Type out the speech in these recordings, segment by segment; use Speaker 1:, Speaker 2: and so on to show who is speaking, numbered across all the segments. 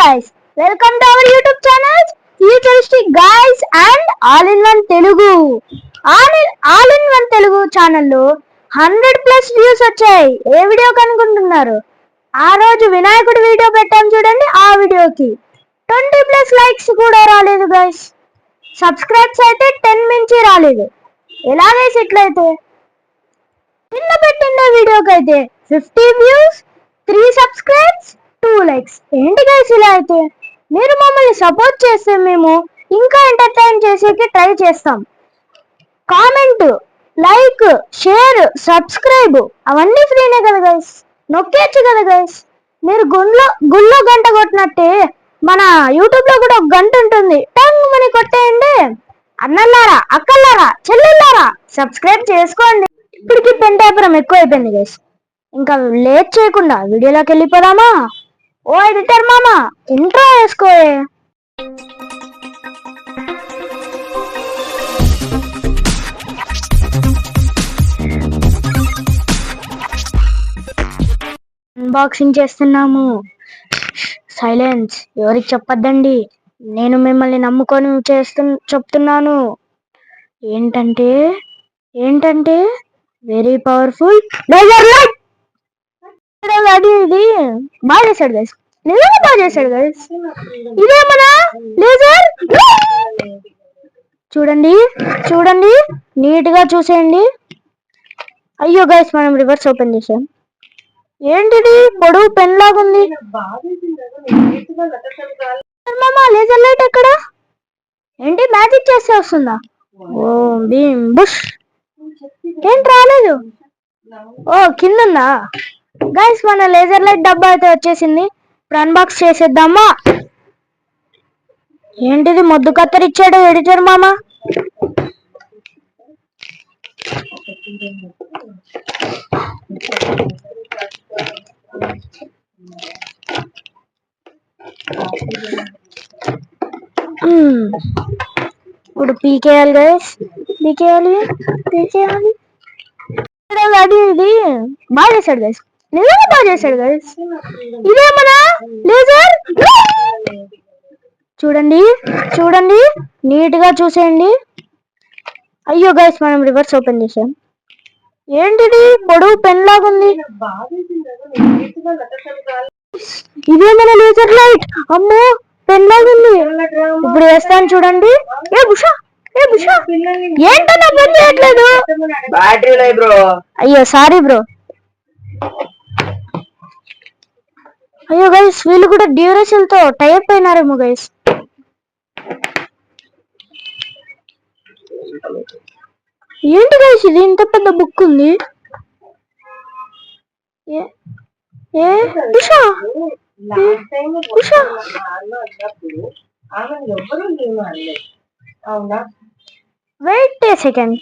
Speaker 1: guys, welcome to our YouTube channel Futuristic Guys and All-in-One Telugu. All-in-One Telugu channel లో 100+ views వచ్చాయి. ఏ video కనుకుంటున్నారు? ఆ రోజు వినాయకుడి video పెట్టాం చూడండి. ఆ వీడియోకి 20+ లైక్స్ కూడా రాలేదు గైస్. సబ్స్క్రైబ్స్ అయితే 10 మించి రాలేదు. ఎలా గైస్ ఇట్లయితే? నిన్న పెట్టిన వీడియోకి అయితే 50 వ్యూస్, 3 సబ్స్క్రైబ్స్, 2 లైక్స్. ఏంటి గైస్ ఇలా అయితే? మీరు మమ్మల్ని సపోర్ట్ చేస్తే మేము ఇంకా ఎంటర్టైన్ చేసేకి ట్రై చేస్తాం. కామెంట్, లైక్, షేర్, సబ్స్క్రైబ్ అవన్నీ ఫ్రీనే కదా గైస్, నొక్కేయచ్చు కదా గైస్. మీరు గుళ్ళో గంట కొట్టినట్టే మన యూట్యూబ్ లో కూడా ఒక గంట ఉంటుంది, టంగ్ మని కొట్టేయండి. అన్నలారా, అక్కలారా, చెల్లెళ్ళారా సబ్స్క్రైబ్ చేసుకోండి. ఇప్పటికి పెన్ టైపరం ఎక్కువ అయిపోయింది గైస్. ఇంకా లేట్ చేయకుండా వీడియోలోకి వెళ్ళిపోదామా? ఓ ఎడిటర్ మామా, ఇంట్రో వేసుకోయే. అన్బాక్సింగ్ చేస్తున్నాము. సైలెన్స్, ఎవరికి చెప్పొద్దండి. నేను మిమ్మల్ని నమ్ముకొని చెప్తున్నాను. ఏంటంటే వెరీ పవర్ఫుల్ లేజర్ లైట్. ఇది బాగా చేశాడు గైస్, నిజంగా బాగా చేశాడు గైస్. ఇదే మన లేజర్. చూడండి నీట్ గా చూసేయండి. అయ్యో గైస్, మనం రివర్స్ ఓపెన్ చేసాం. ఏంటిది పొడవు పెన్ లాగుంది. లేజర్ లైట్ ఎక్కడ? ఏంటి మ్యాజిక్ చేస్తే వస్తుందా? ఓ భీమ్ బుష్. ఏంటి రాలేదు? ఓ కిందుందా? గైస్, మన లేజర్ లైట్ డబ్బా అయితే వచ్చేసింది. ఇప్పుడు అన్బాక్స్ చేసేద్దామా? ఏంటిది మొద్దు కత్తరిచ్చాడు ఎడిటర్ మామ. ఇప్పుడు పీకేయాలి గైస్, పీకేయాలి. ఇది బాగా చేశాడు గైస్, నిజంగా బాగా చేశాడు గైస్. ఇదే మన లేజర్. చూడండి నీట్ గా చూసేయండి. అయ్యో గైస్, మనం రివర్స్ ఓపెన్ చేసాం. ఏంటిది పొడవు పెన్ లాగుంది. ఇదే మన లేజర్ లైట్. అమ్మో, పెన్ లాగుంది. ఇప్పుడు వేస్తాను చూడండి. ఏంటో నా పని చేయట్లేదు. అయ్యో సారీ బ్రో. అయ్యో గైస్, వీళ్ళు కూడా డ్యూరేషన్ తో టైప్ అయినారేమో గైస్. ఏంటి గైస్ ఇది, ఇంత పెద్ద బుక్ ఉంది. వెయిట్ ఏ సెకండ్,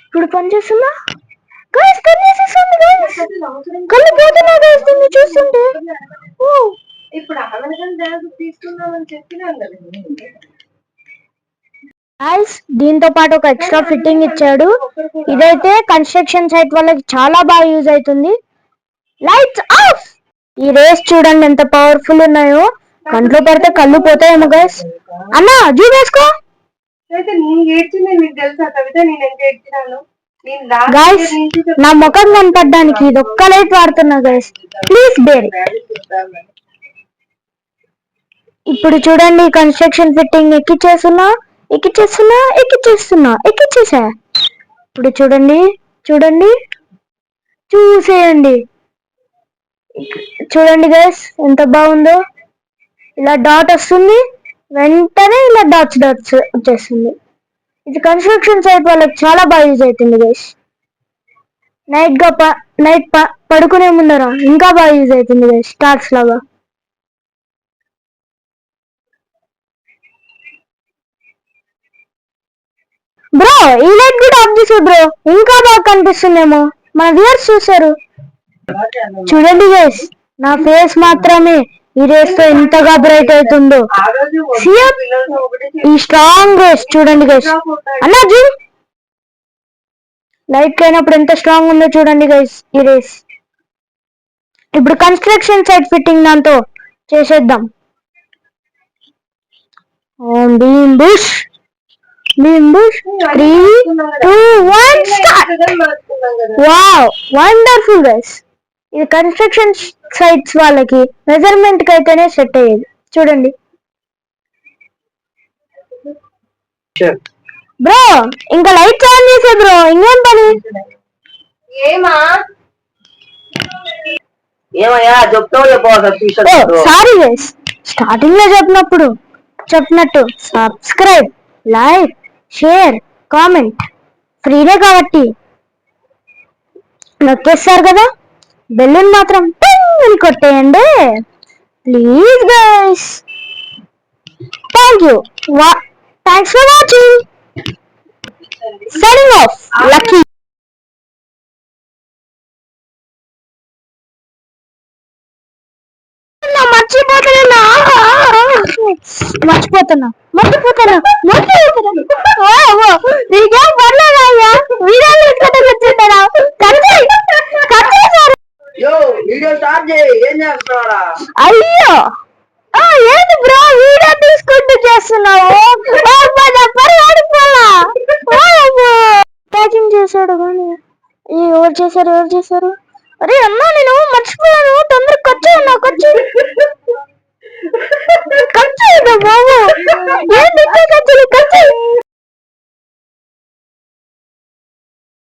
Speaker 1: ఇప్పుడు పనిచేస్తుందా గైస్? పనిచేస్తుంది గైస్, కళ్ళు పోతున్నా గైస్ దీన్ని చూస్తుంటే. దీంతో పాటు ఒక ఎక్స్ట్రా ఫిట్టింగ్ ఇచ్చాడు. ఇదైతే కన్స్ట్రక్షన్ సైట్ వాళ్ళకి చాలా బాగా యూజ్ అవుతుంది. Lights off. ఈ రేస్ చూడండి ఎంత పవర్ఫుల్ ఉన్నాయో. కంట్లో పడితే కళ్ళు పోతాయేమో గైస్. అన్నా జూ వేసుకో గైస్. నా ముఖం కనపడడానికి ఇది ఒక్క లైట్ వాడుతున్నా గైస్, ప్లీజ్ బేర్. ఇప్పుడు చూడండి కన్స్ట్రక్షన్ ఫిట్టింగ్ ఎక్కిచ్చేసా. ఇప్పుడు చూడండి చూసేయండి. చూడండి గైస్ ఎంత బాగుందో. ఇలా డాట్ వస్తుంది, వెంటనే ఇలా డాట్స్ వచ్చేస్తుంది. ఇది కన్స్ట్రక్షన్ సైట్ వాళ్ళకి చాలా బాగా యూజ్ అవుతుంది గైస్. నైట్ పడుకునే ముందర ఇంకా బాగా యూజ్ అవుతుంది గైస్, స్టార్స్ లాగా. బ్రో ఈ లైట్ కూడా ఆఫ్ చేసే బ్రో, ఇంకా బాగా కనిపిస్తుందేమో. మన వ్యూవర్స్ చూసారు. చూడండి గైస్, నా ఫేస్ మాత్రమే ఈ రేస్ తో ఎంతగా బ్రైట్ అవుతుందో. ఈ స్ట్రాంగ్ రేస్ చూడండి గైస్. అన్నా జీ లైట్ అయినప్పుడు ఎంత స్ట్రాంగ్ ఉందో చూడండి గైస్ ఈ రేస్. ఇప్పుడు కన్స్ట్రక్షన్ సైట్ ఫిట్టింగ్ దాంతో చేసేద్దాం. Beam bush 3, 2, 1 start. Wow wonderful guys. ఇది కన్స్ట్రక్షన్ సైట్స్ వాళ్ళకి మెజర్మెంట్ కి అయితేనే సెట్ అయ్యేది. చూడండి బ్రో, ఇంకా లైట్స్ ఆన్ చేసే బ్రో, ఇంకేం పని? సారీ గైస్, స్టార్టింగ్ లో చెప్పినట్టు సబ్స్క్రైబ్, లైక్, షేర్, కామెంట్ ఫ్రీనే కాబట్టి నొక్కేస్తారు కదా. బెలూన్ మాత్రం అని కొట్టేయండి please guys. Thanks for watching. Signing off Lucky. మర్చిపోతున్నా నీకేం పర్లేదు అయ్యా. అయ్యో ఏంటి బ్రో వీడియో తీసుకుంటూ చేస్తున్నావు? ప్యాకింగ్ చేశాడు కానీ ఎవరు చేశారు?